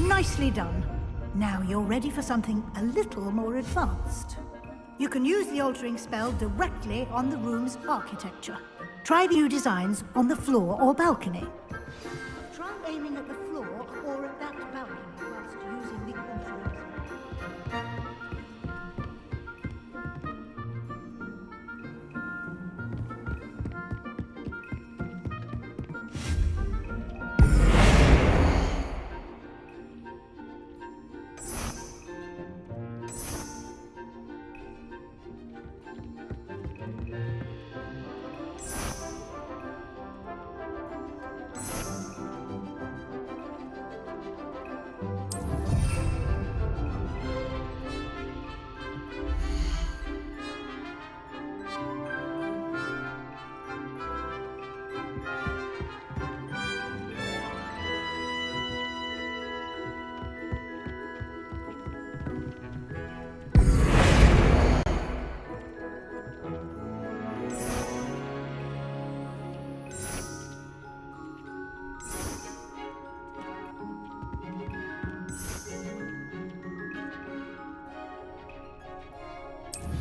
Nicely done. Now you're ready for something a little more advanced. You can use the altering spell directly on the room's architecture. Try the new designs on the floor or balcony. Try aiming at the floor or at that balcony whilst using the altering spell.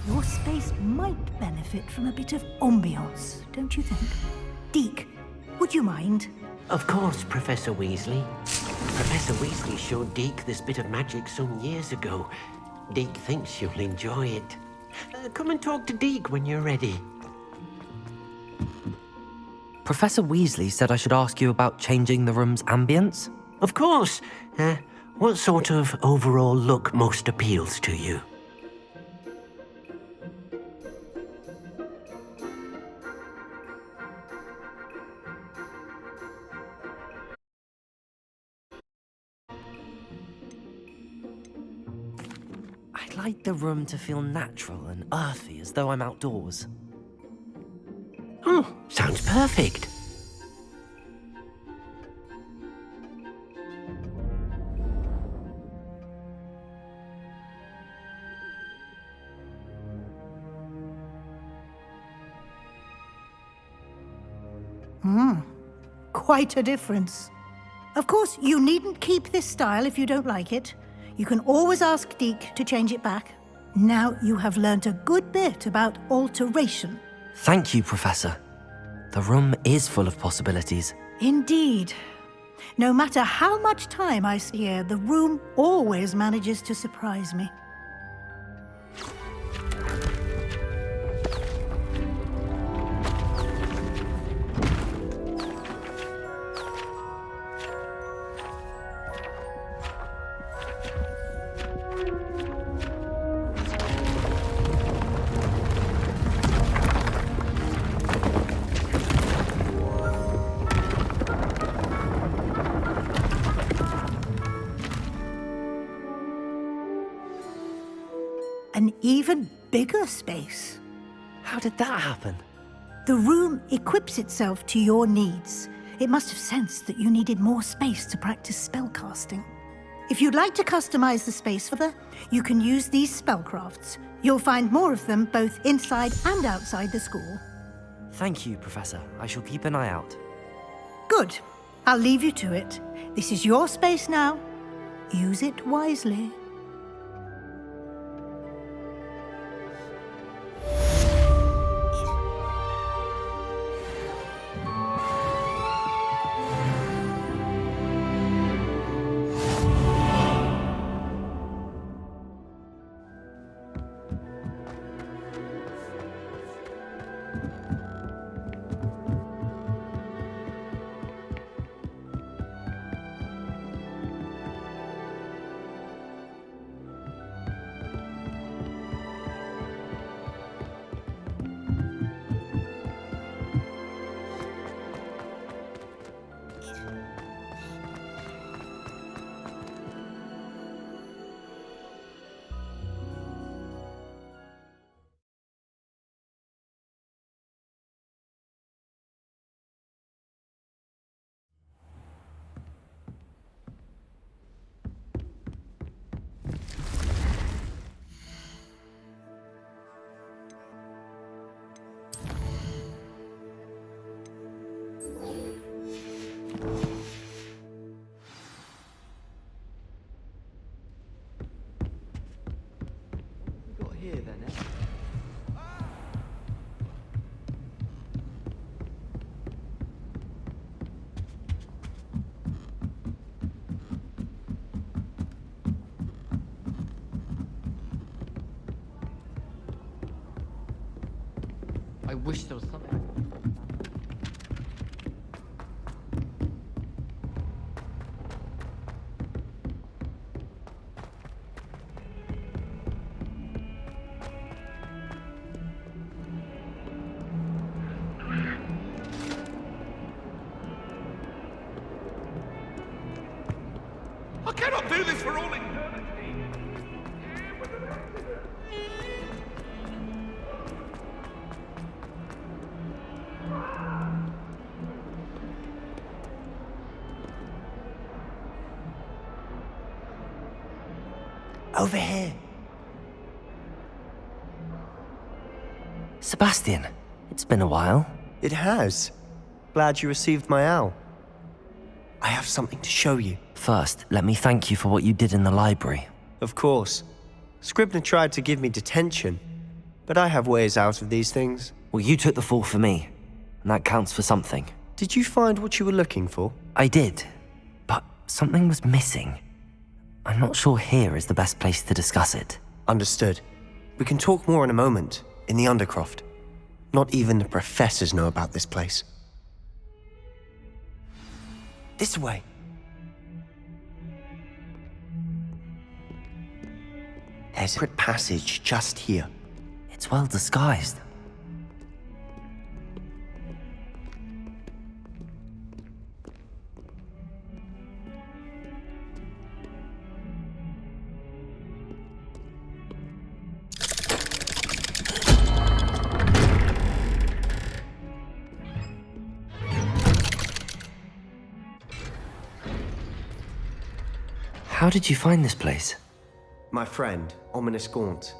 Your space might benefit from a bit of ambiance, don't you think? Deke, would you mind? Of course, Professor Weasley. Professor Weasley showed Deke this bit of magic some years ago. Deke thinks you'll enjoy it. Come and talk to Deke when you're ready. Professor Weasley said I should ask you about changing the room's ambience? Of course. What sort of overall look most appeals to you? I'd like the room to feel natural and earthy, as though I'm outdoors. Oh, sounds perfect. Quite a difference. Of course, you needn't keep this style if you don't like it. You can always ask Deke to change it back. Now you have learnt a good bit about alteration. Thank you, Professor. The room is full of possibilities. Indeed. No matter how much time I spend here, the room always manages to surprise me. An even bigger space. How did that happen? The room equips itself to your needs. It must have sensed that you needed more space to practice spellcasting. If you'd like to customize the space further, you can use these spellcrafts. You'll find more of them both inside and outside the school. Thank you, Professor. I shall keep an eye out. Good. I'll leave you to it. This is your space now. Use it wisely. here then, eh? I wish there was something. I cannot do this for all eternity. Over here. Sebastian, it's been a while. It has. Glad you received my owl. I have something to show you. First, let me thank you for what you did in the library. Of course. Scribner tried to give me detention, but I have ways out of these things. Well, you took the fall for me, and that counts for something. Did you find what you were looking for? I did, but something was missing. I'm not sure here is the best place to discuss it. Understood. We can talk more in a moment, in the Undercroft. Not even the professors know about this place. This way. There's a secret passage just here. It's well disguised. How did you find this place? My friend, Ominous Gaunt.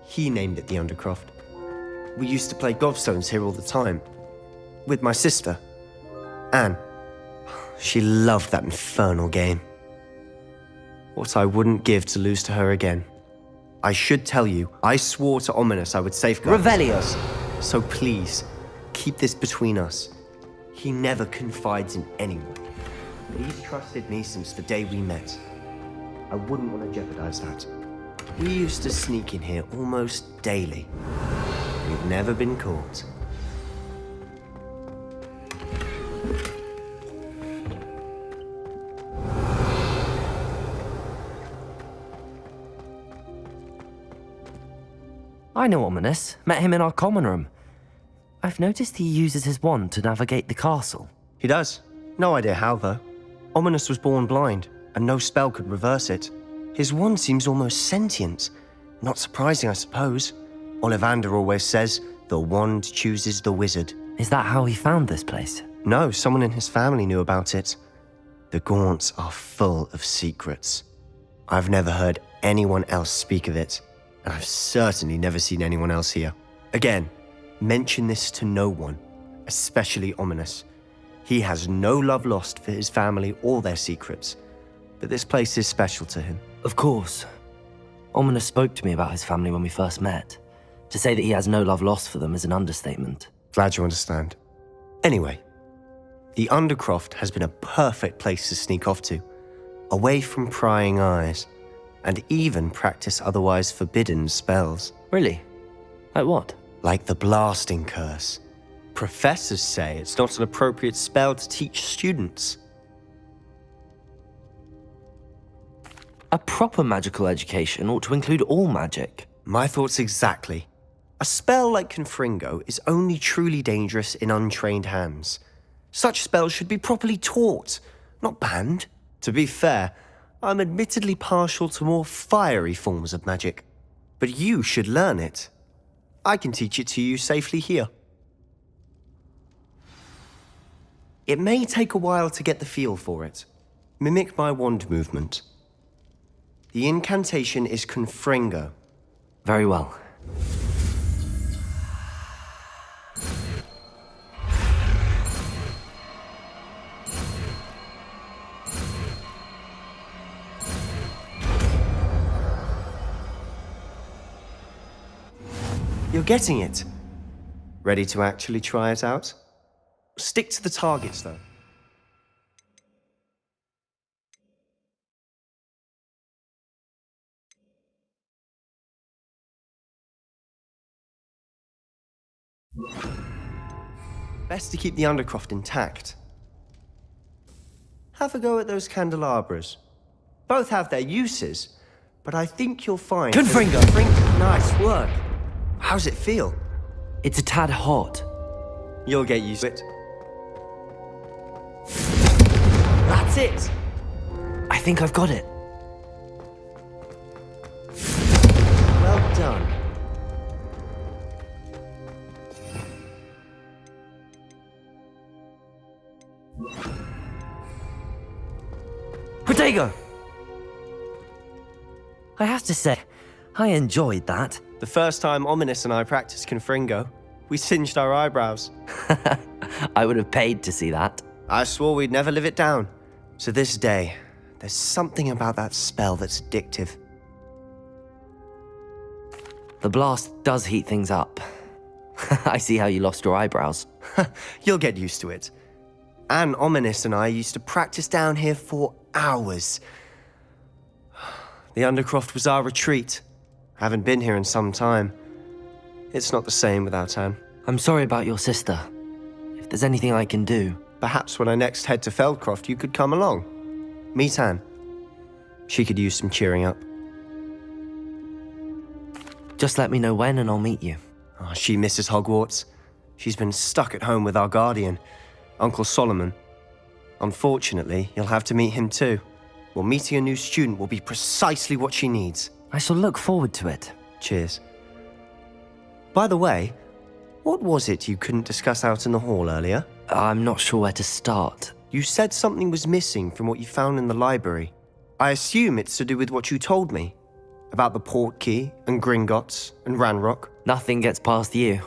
He named it the Undercroft. We used to play gobstones here all the time. With my sister, Anne. She loved that infernal game. What I wouldn't give to lose to her again. I should tell you, I swore to Ominous I would safeguard Revelio. So please, keep this between us. He never confides in anyone. He's trusted me since the day we met. I wouldn't want to jeopardize that. We used to sneak in here almost daily. We've never been caught. I know Ominous. Met him in our common room. I've noticed he uses his wand to navigate the castle. He does. No idea how, though. Ominous was born blind, and no spell could reverse it. His wand seems almost sentient. Not surprising, I suppose. Ollivander always says, the wand chooses the wizard. Is that how he found this place? No, someone in his family knew about it. The Gaunts are full of secrets. I've never heard anyone else speak of it, and I've certainly never seen anyone else here. Again, mention this to no one, especially Ominous. He has no love lost for his family or their secrets, but this place is special to him. Of course. Ominous spoke to me about his family when we first met. To say that he has no love lost for them is an understatement. Glad you understand. Anyway, the Undercroft has been a perfect place to sneak off to, away from prying eyes, and even practice otherwise forbidden spells. Really? Like what? Like the blasting curse. Professors say it's not an appropriate spell to teach students. A proper magical education ought to include all magic. My thoughts exactly. A spell like Confringo is only truly dangerous in untrained hands. Such spells should be properly taught, not banned. To be fair, I'm admittedly partial to more fiery forms of magic. But you should learn it. I can teach it to you safely here. It may take a while to get the feel for it. Mimic my wand movement. The incantation is Confringo. Very well. You're getting it. Ready to actually try it out? Stick to the targets, though. Best to keep the Undercroft intact. Have a go at those candelabras. Both have their uses, but I think you'll find... Confringo! Nice work. How's it feel? It's a tad hot. You'll get used to it. That's it! I think I've got it. Well done. Protego! I have to say, I enjoyed that. The first time Ominous and I practiced Confringo, we singed our eyebrows. I would have paid to see that. I swore we'd never live it down. To this day, there's something about that spell that's addictive. The blast does heat things up. I see how you lost your eyebrows. You'll get used to it. Anne, Ominous and I used to practice down here for hours. The Undercroft was our retreat. Haven't been here in some time. It's not the same without Anne. I'm sorry about your sister. If there's anything I can do... Perhaps when I next head to Feldcroft, you could come along. Meet Anne. She could use some cheering up. Just let me know when and I'll meet you. Oh, she misses Hogwarts. She's been stuck at home with our guardian, Uncle Solomon. Unfortunately, you'll have to meet him too. Well, meeting a new student will be precisely what she needs. I shall look forward to it. Cheers. By the way, what was it you couldn't discuss out in the hall earlier? I'm not sure where to start. You said something was missing from what you found in the library. I assume it's to do with what you told me. About the Portkey and Gringotts and Ranrock. Nothing gets past you.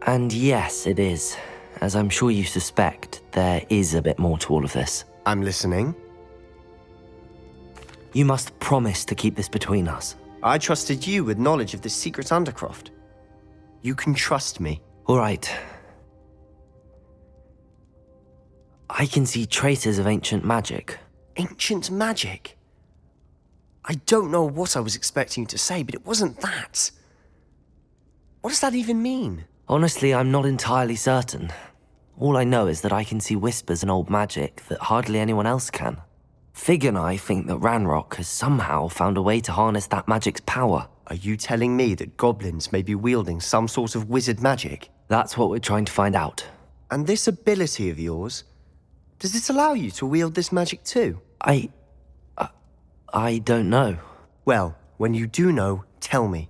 And yes, it is. As I'm sure you suspect, there is a bit more to all of this. I'm listening. You must promise to keep this between us. I trusted you with knowledge of this secret Undercroft. You can trust me. All right. I can see traces of ancient magic. Ancient magic? I don't know what I was expecting you to say, but it wasn't that. What does that even mean? Honestly, I'm not entirely certain. All I know is that I can see whispers and old magic that hardly anyone else can. Fig and I think that Ranrock has somehow found a way to harness that magic's power. Are you telling me that goblins may be wielding some sort of wizard magic? That's what we're trying to find out. And this ability of yours, does it allow you to wield this magic too? I don't know. Well, when you do know, tell me.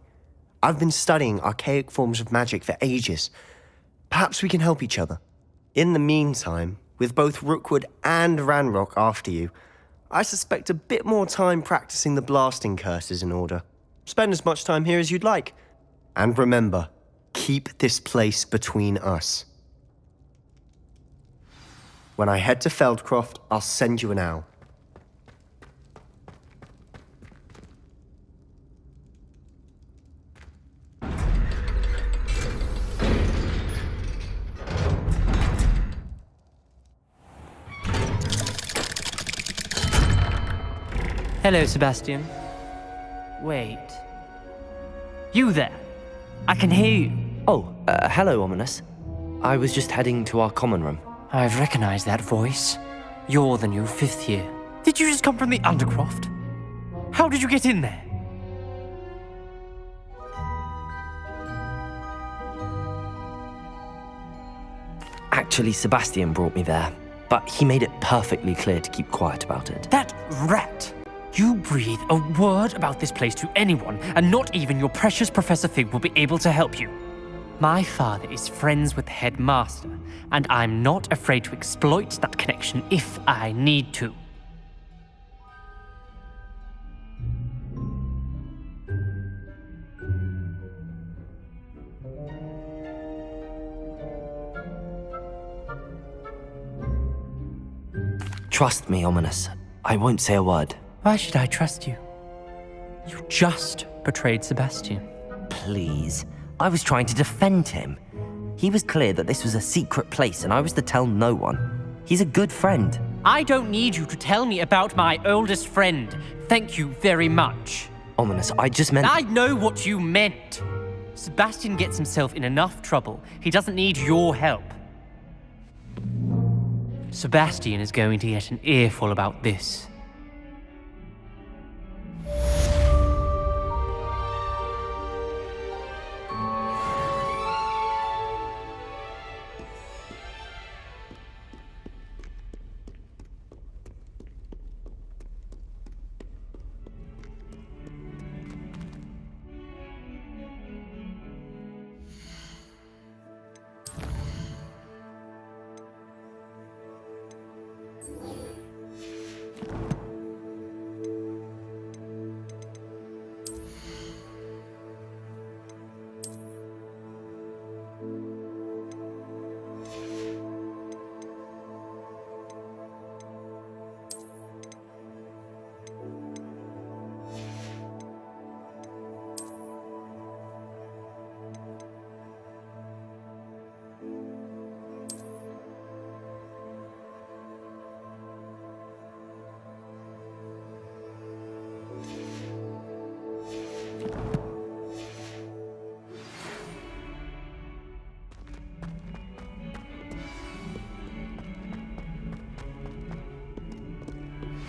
I've been studying archaic forms of magic for ages. Perhaps we can help each other. In the meantime, with both Rookwood and Ranrock after you, I suspect a bit more time practicing the blasting curse is in order. Spend as much time here as you'd like. And remember, keep this place between us. When I head to Feldcroft, I'll send you an owl. Hello, Sebastian. Wait. You there? I can hear you. Oh, hello, Ominous. I was just heading to our common room. I've recognized that voice. You're the new 5th year. Did you just come from the Undercroft? How did you get in there? Actually, Sebastian brought me there, but he made it perfectly clear to keep quiet about it. That rat! You breathe a word about this place to anyone, and not even your precious Professor Fig will be able to help you. My father is friends with the headmaster, and I'm not afraid to exploit that connection if I need to. Trust me, Ominous. I won't say a word. Why should I trust you? You just betrayed Sebastian. Please. I was trying to defend him. He was clear that this was a secret place and I was to tell no one. He's a good friend. I don't need you to tell me about my oldest friend. Thank you very much. Ominous, I just meant... I know what you meant. Sebastian gets himself in enough trouble. He doesn't need your help. Sebastian is going to get an earful about this.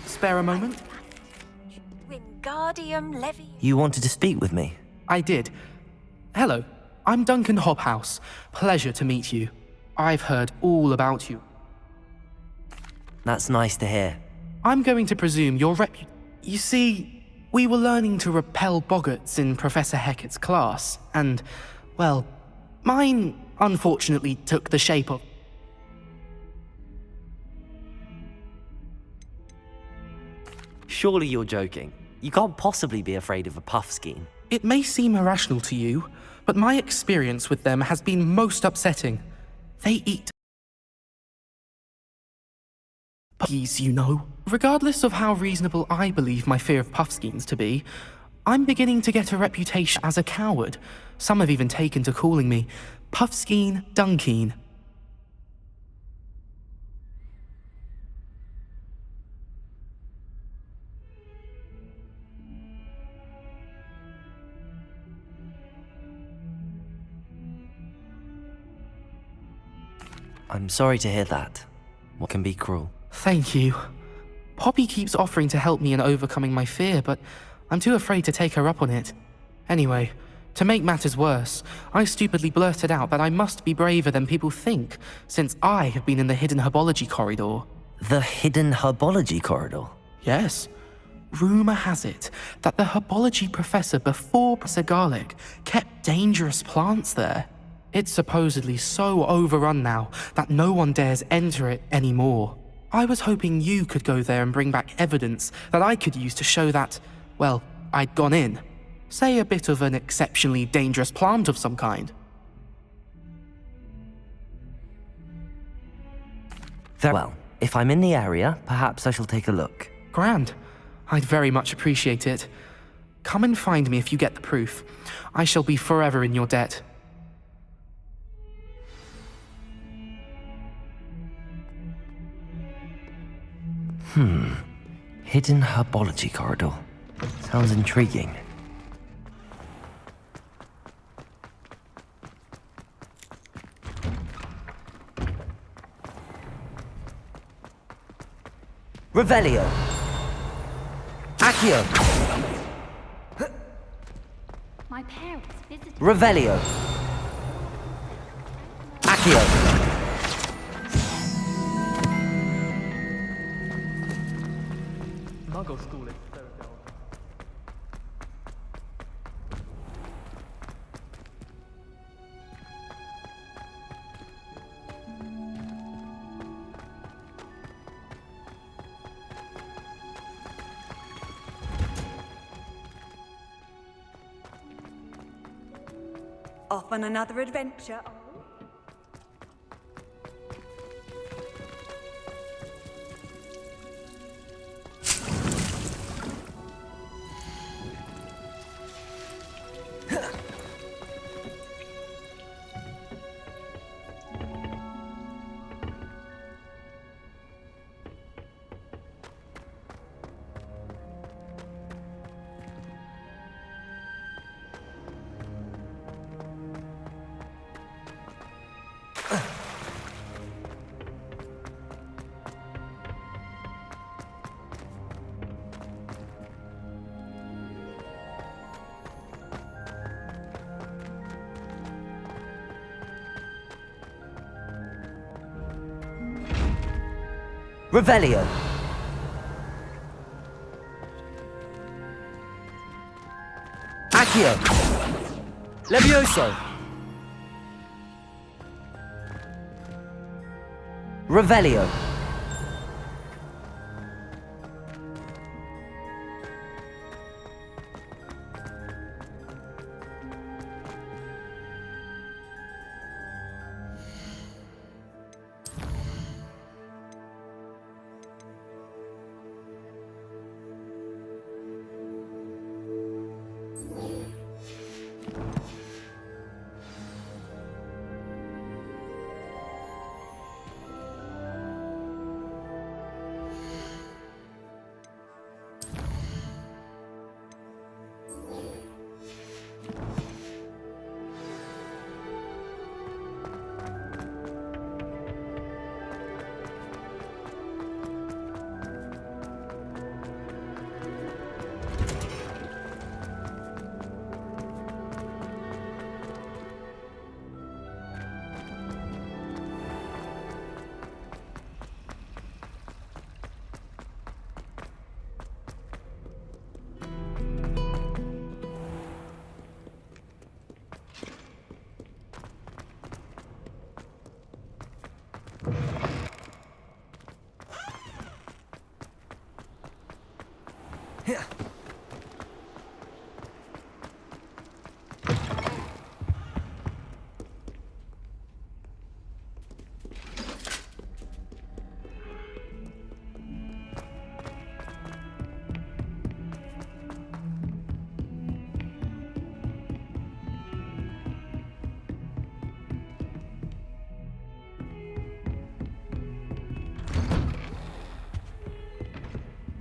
Spare a moment? Wingardium Levy. You wanted to speak with me? I did. Hello, I'm Duncan Hobhouse. Pleasure to meet you. I've heard all about you. That's nice to hear. I'm going to presume your You see, we were learning to repel boggarts in Professor Hecat's class, and, well, mine unfortunately took the shape of... Surely you're joking. You can't possibly be afraid of a puffskein. It may seem irrational to you, but my experience with them has been most upsetting. They eat puppies, you know. Regardless of how reasonable I believe my fear of puffskeins to be, I'm beginning to get a reputation as a coward. Some have even taken to calling me Puffskeen Dunkeen. I'm sorry to hear that. What can be cruel? Thank you. Poppy keeps offering to help me in overcoming my fear, but I'm too afraid to take her up on it. Anyway, to make matters worse, I stupidly blurted out that I must be braver than people think, since I have been in the hidden herbology corridor. The hidden herbology corridor? Yes. Rumor has it that the herbology professor before Professor Garlic kept dangerous plants there. It's supposedly so overrun now that no one dares enter it anymore. I was hoping you could go there and bring back evidence that I could use to show that, well, I'd gone in. Say a bit of an exceptionally dangerous plant of some kind. Very well. If I'm in the area, perhaps I shall take a look. Grand. I'd very much appreciate it. Come and find me if you get the proof. I shall be forever in your debt. Hidden herbology corridor. Sounds intriguing. Revelio. Accio. My parents visited. Revelio. Accio. Muggle school is so dull. Off on another adventure. Revelio. Accio. Levioso. Revelio.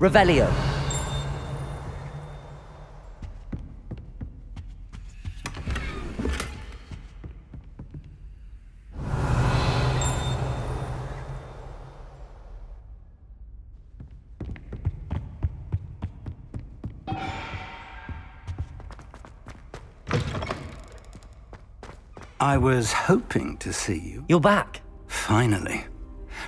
Revelio. I was hoping to see you. You're back. Finally.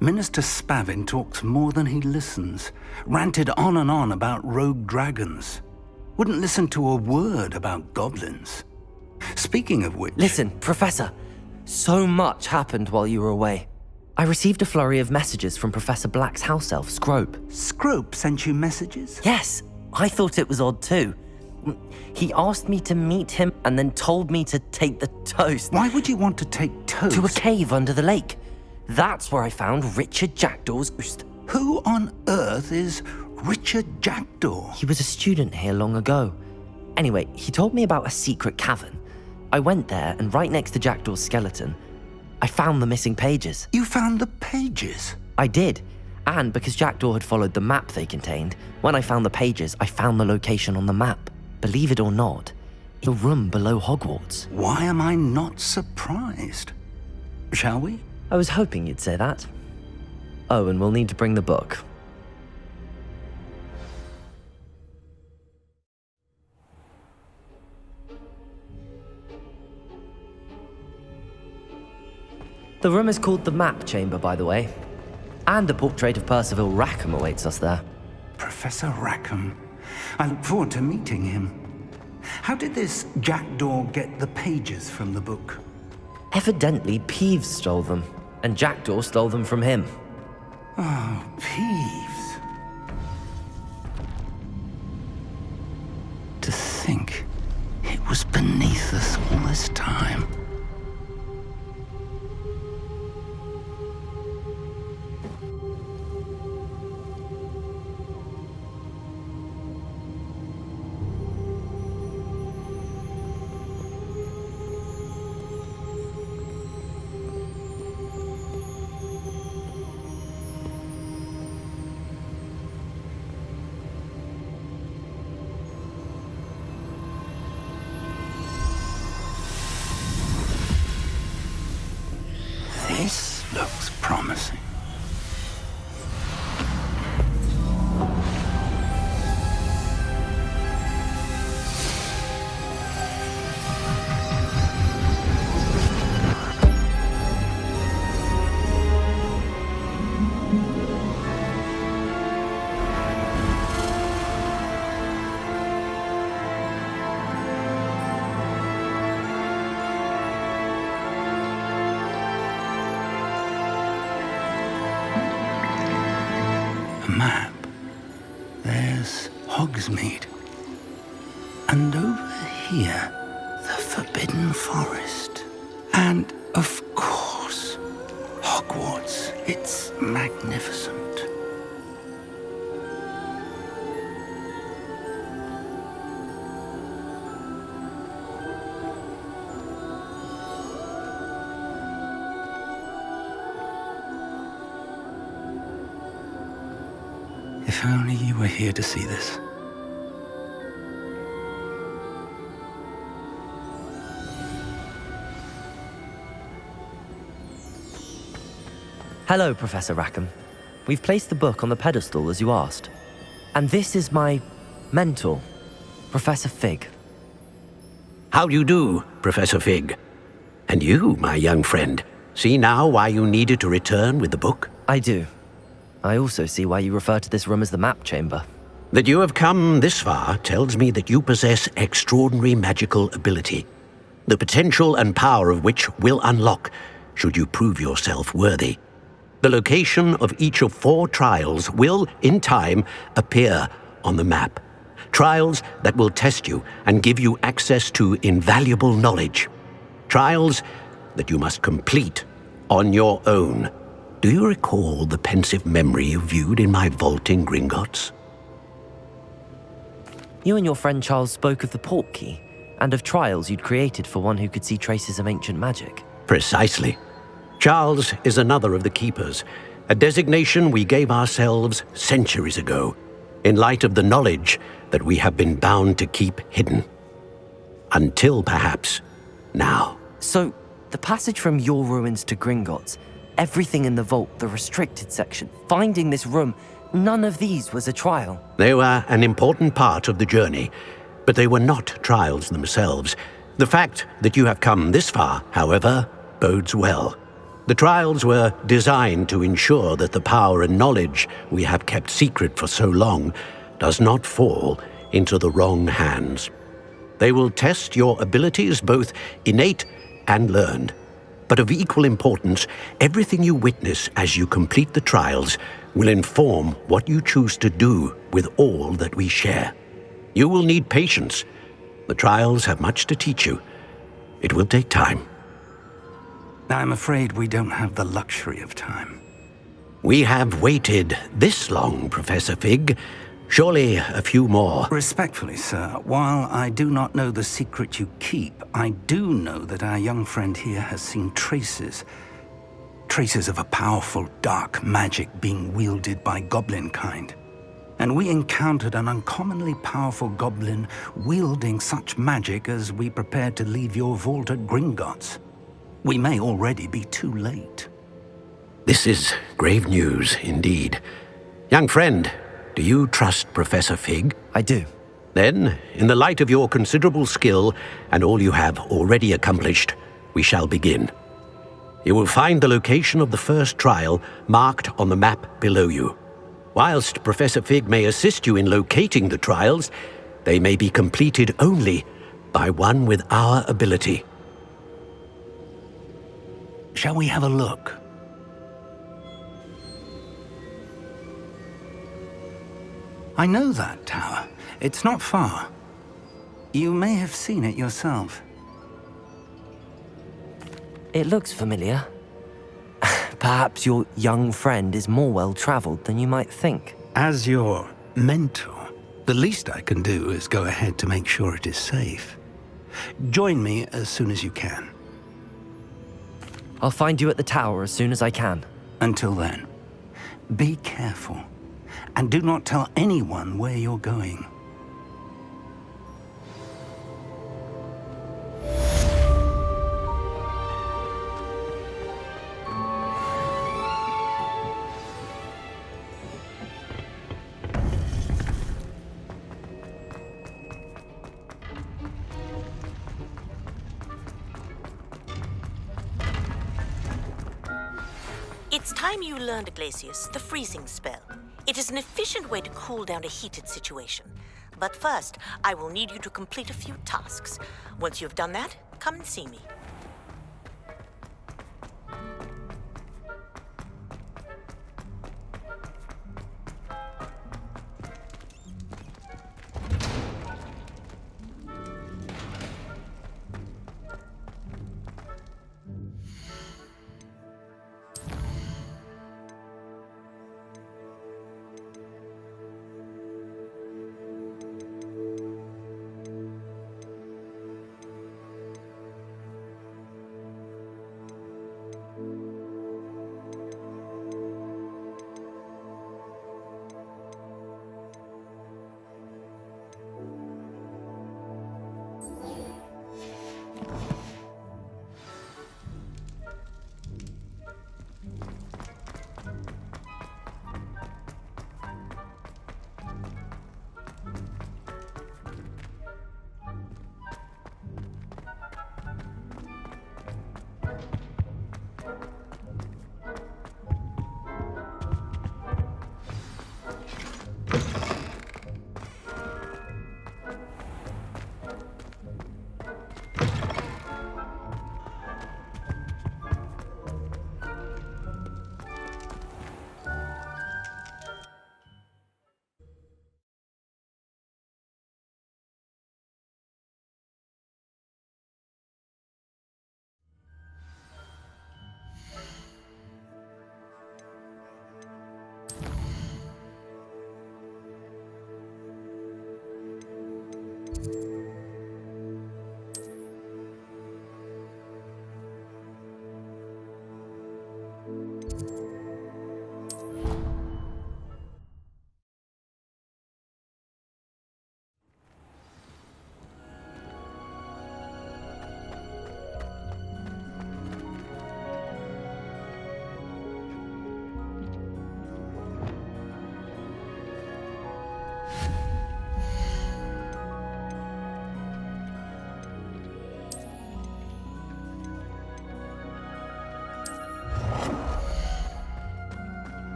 Minister Spavin talks more than he listens. Ranted on and on about rogue dragons. Wouldn't listen to a word about goblins. Speaking of which... Listen, Professor. So much happened while you were away. I received a flurry of messages from Professor Black's house elf, Scrope. Scrope sent you messages? Yes, I thought it was odd too. He asked me to meet him and then told me to take the toast. Why would you want to take toast? To a cave under the lake. That's where I found Richard Jackdaw's ghost. Who on earth is Richard Jackdaw? He was a student here long ago. Anyway, he told me about a secret cavern. I went there, and right next to Jackdaw's skeleton, I found the missing pages. You found the pages? I did. And because Jackdaw had followed the map they contained, when I found the pages, I found the location on the map. Believe it or not, in a room below Hogwarts. Why am I not surprised? Shall we? I was hoping you'd say that. Oh, and we'll need to bring the book. The room is called the Map Chamber, by the way. And a portrait of Percival Rackham awaits us there. Professor Rackham. I look forward to meeting him. How did this Jackdaw get the pages from the book? Evidently, Peeves stole them, and Jackdaw stole them from him. Oh, Peeves. To think it was beneath us all this time. Hogsmeade. And over here, the Forbidden Forest. And, of course, Hogwarts. It's magnificent. If only you were here to see this. Hello, Professor Rackham. We've placed the book on the pedestal as you asked. And this is my mentor, Professor Fig. How do you do, Professor Fig? And you, my young friend, see now why you needed to return with the book? I do. I also see why you refer to this room as the map chamber. That you have come this far tells me that you possess extraordinary magical ability, the potential and power of which will unlock should you prove yourself worthy. The location of each of 4 trials will, in time, appear on the map. Trials that will test you and give you access to invaluable knowledge. Trials that you must complete on your own. Do you recall the pensive memory you viewed in my vault in Gringotts? You and your friend Charles spoke of the Portkey and of trials you'd created for one who could see traces of ancient magic. Precisely. Charles is another of the Keepers, a designation we gave ourselves centuries ago, in light of the knowledge that we have been bound to keep hidden. Until, perhaps, now. So, the passage from your ruins to Gringotts, everything in the vault, the restricted section, finding this room, none of these was a trial. They were an important part of the journey, but they were not trials themselves. The fact that you have come this far, however, bodes well. The trials were designed to ensure that the power and knowledge we have kept secret for so long does not fall into the wrong hands. They will test your abilities, both innate and learned. But of equal importance, everything you witness as you complete the trials will inform what you choose to do with all that we share. You will need patience. The trials have much to teach you. It will take time. I'm afraid we don't have the luxury of time. We have waited this long, Professor Fig. Surely a few more. Respectfully, sir, while I do not know the secret you keep, I do know that our young friend here has seen traces of a powerful dark magic being wielded by goblin kind. And we encountered an uncommonly powerful goblin wielding such magic as we prepared to leave your vault at Gringotts. We may already be too late. This is grave news indeed. Young friend, do you trust Professor Fig? I do. Then, in the light of your considerable skill and all you have already accomplished, we shall begin. You will find the location of the first trial marked on the map below you. Whilst Professor Fig may assist you in locating the trials, they may be completed only by one with our ability. Shall we have a look? I know that tower. It's not far. You may have seen it yourself. It looks familiar. Perhaps your young friend is more well-traveled than you might think. As your mentor, the least I can do is go ahead to make sure it is safe. Join me as soon as you can. I'll find you at the tower as soon as I can. Until then, be careful, and do not tell anyone where you're going. It's time you learned, Glacius, the freezing spell. It is an efficient way to cool down a heated situation. But first, I will need you to complete a few tasks. Once you've done that, come and see me.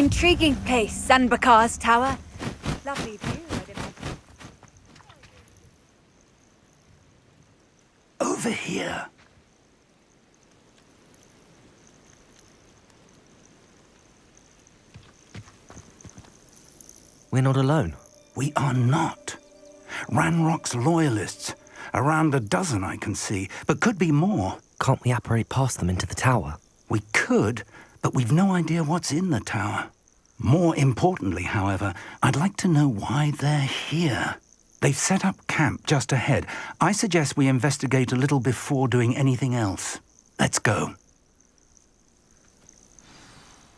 Intriguing place, Sanbakar's tower. Lovely view, I'd imagine. Over here. We're not alone. We are not. Ranrock's loyalists. Around a dozen I can see, but could be more. Can't we apparate past them into the tower? We could, but we've no idea what's in the tower. More importantly, however, I'd like to know why they're here. They've set up camp just ahead. I suggest we investigate a little before doing anything else. Let's go.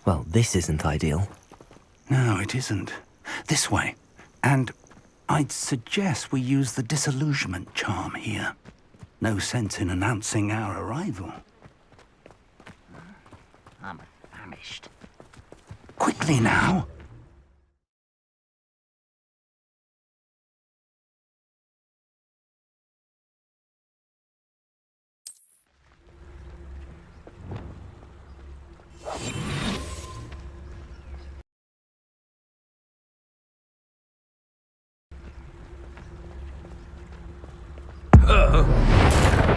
Well, this isn't ideal. No, it isn't. This way. And I'd suggest we use the disillusionment charm here. No sense in announcing our arrival. I'm famished. Quickly now.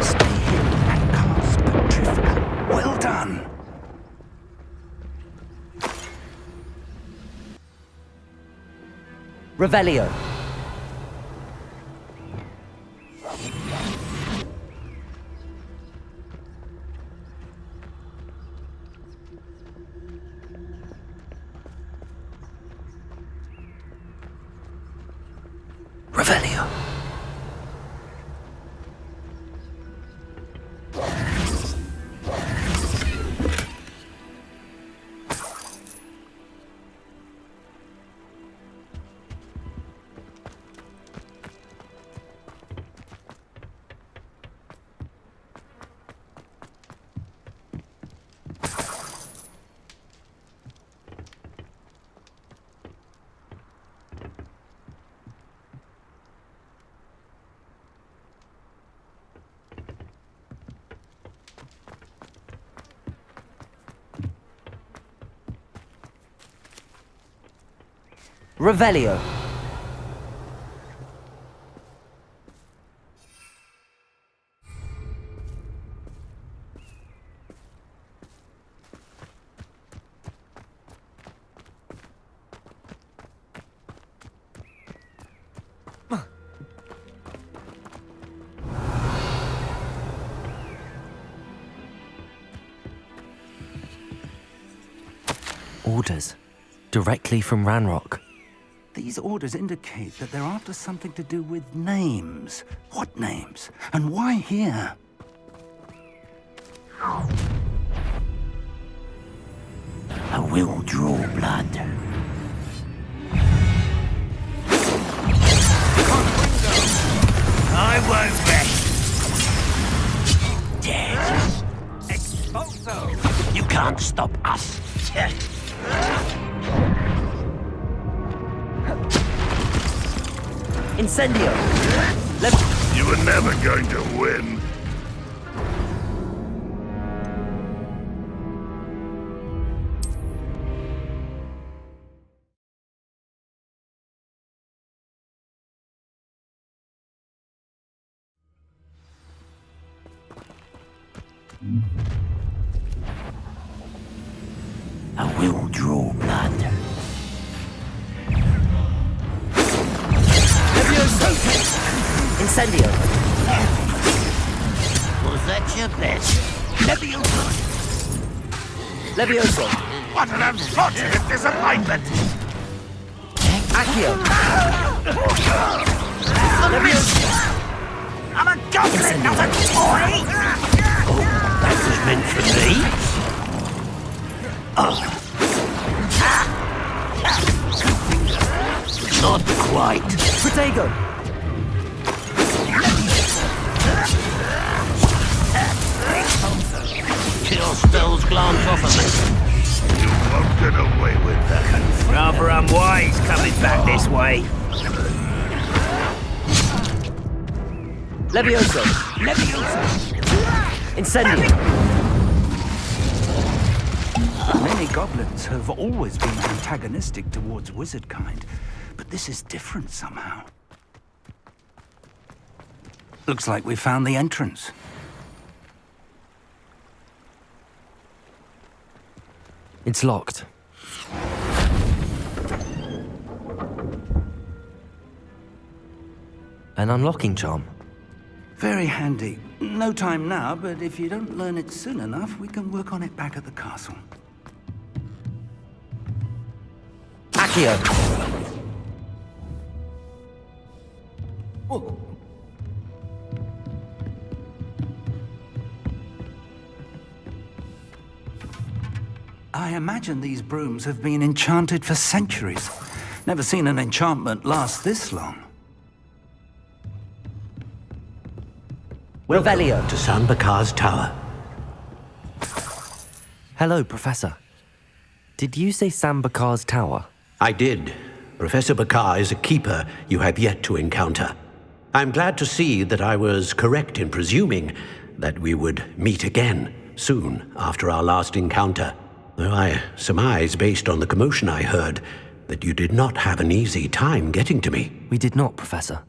Stay hidden and cast Petrifica. Well done. Revelio. Revelio. Revelio. Orders. Directly from Ranrock. These orders indicate that they're after something to do with names. What names? And why here? I will draw blood. I won't rest. Dead. Exposo. You can't stop us. Incendio! You were never going to win. I will draw blood. Incendio! Was that your best? Levioso! Levioso! What an unfortunate disappointment! Accio! Levioso! I'm a goblin, not a toy! Oh, that was meant for me? Oh. Not quite. Protego! Your spells glance off of me. You won't get away with that. Rather unwise coming back this way. Levioso! Levioso! Incendio! Many goblins have always been antagonistic towards wizard kind, but this is different somehow. Looks like we found the entrance. It's locked. An unlocking charm. Very handy. No time now, but if you don't learn it soon enough, we can work on it back at the castle. Accio! I imagine these brooms have been enchanted for centuries. Never seen an enchantment last this long. Revelio. To San Bakar's tower. Hello, Professor. Did you say San Bakar's tower? I did. Professor Bakar is a keeper you have yet to encounter. I'm glad to see that I was correct in presuming that we would meet again soon after our last encounter. Though I surmise, based on the commotion I heard, that you did not have an easy time getting to me. We did not, Professor.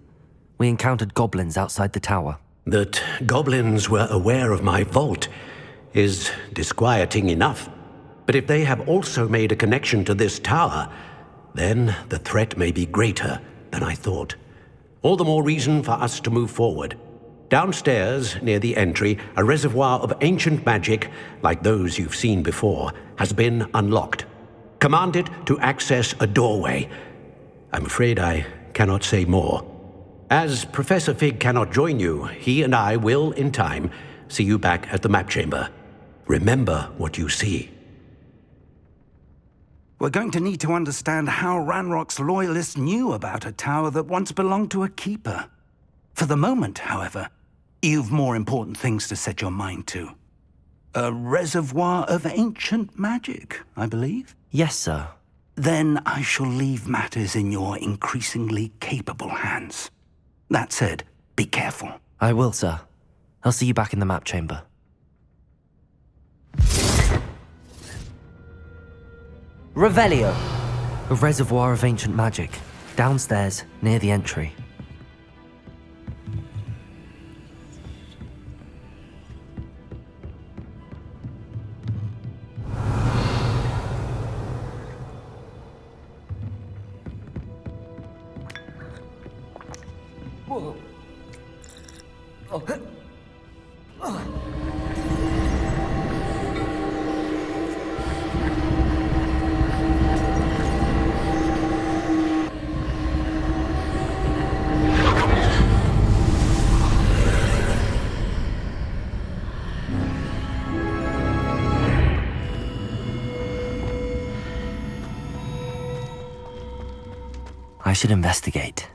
We encountered goblins outside the tower. That goblins were aware of my vault is disquieting enough. But if they have also made a connection to this tower, then the threat may be greater than I thought. All the more reason for us to move forward. Downstairs, near the entry, a reservoir of ancient magic, like those you've seen before, has been unlocked. Command it to access a doorway. I'm afraid I cannot say more. As Professor Fig cannot join you, he and I will, in time, see you back at the map chamber. Remember what you see. We're going to need to understand how Ranrock's loyalists knew about a tower that once belonged to a keeper. For the moment, however, you've more important things to set your mind to. A reservoir of ancient magic, I believe? Yes, sir. Then I shall leave matters in your increasingly capable hands. That said, be careful. I will, sir. I'll see you back in the map chamber. Revelio! A reservoir of ancient magic. Downstairs, near the entry. I should investigate.